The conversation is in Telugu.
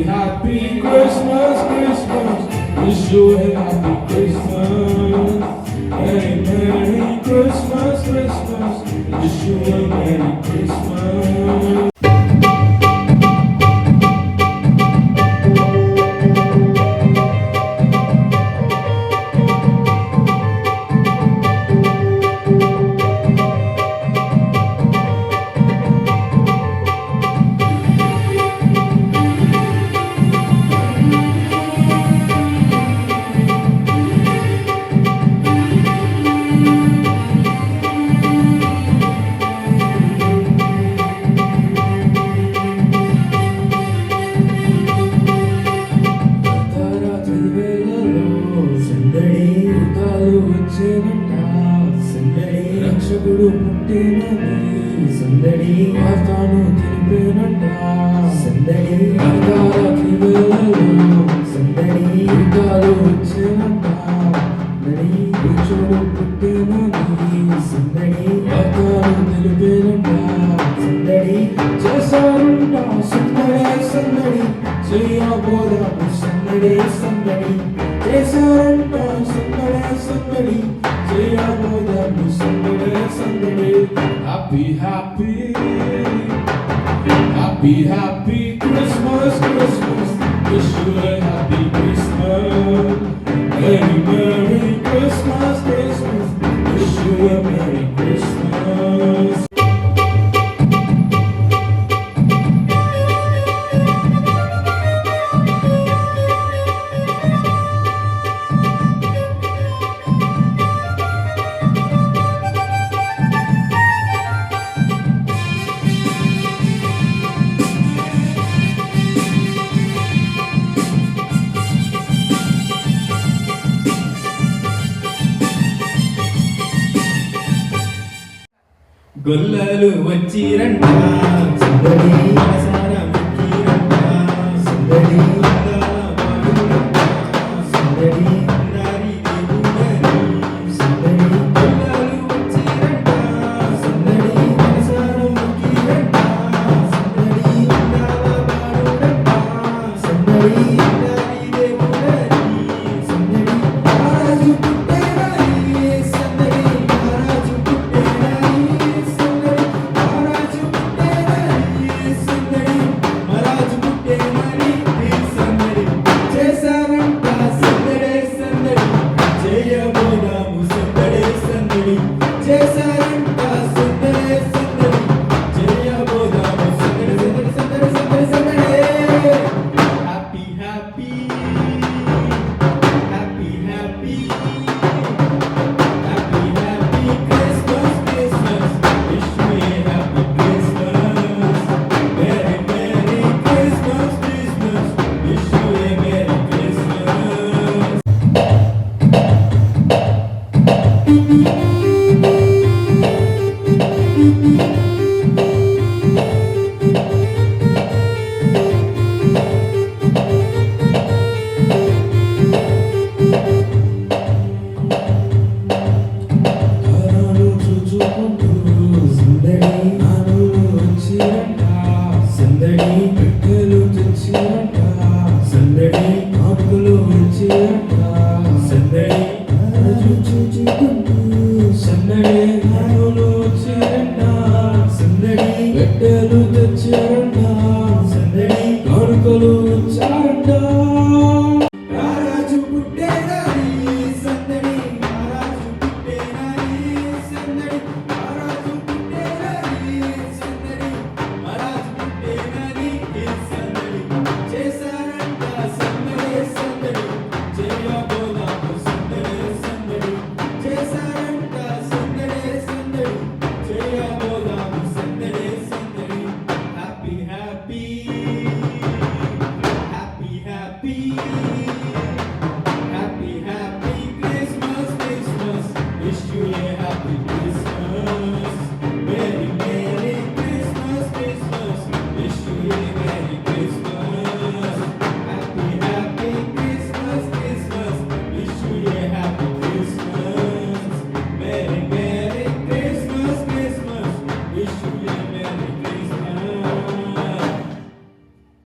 Happy Christmas, Christmas. Wish you a happy Christmas. Merry, Merry Christmas, Christmas. Wish you a Merry Christmas. రక్షకుడు పుట్టినని సందడి వార్తను తెలిపేనంట సందడి అర్ధరాత్రి వేళలో సందడి యుగాలు వచ్చేనంట నడి రక్షకుడు పుట్టినని సందడి వార్తను తెలిపేనంట సందడి చేశారంట సందడి సందడి చేయబోదాము సందడి సందడి చేశారంట సందడి సందడి చేయబోదాము సందడి సందడి happy happy happy happy Christmas Christmas wish you a happy Christmas Merry Merry Christmas Christmas wish you a Merry Christmas గొల్లలు వచ్చిరంట సందడి మనసార ముక్కిరంట సందడి సందడి నారి దేవుడని సందడి గొల్లలు వచ్చిరంట సందడి మనసార ముక్కిరంట సందడి బాడుడంట సందడి నారి దేవుడని సందడి రాజు పుట్టేనని సందడి రాజు పుట్టేనని సందడి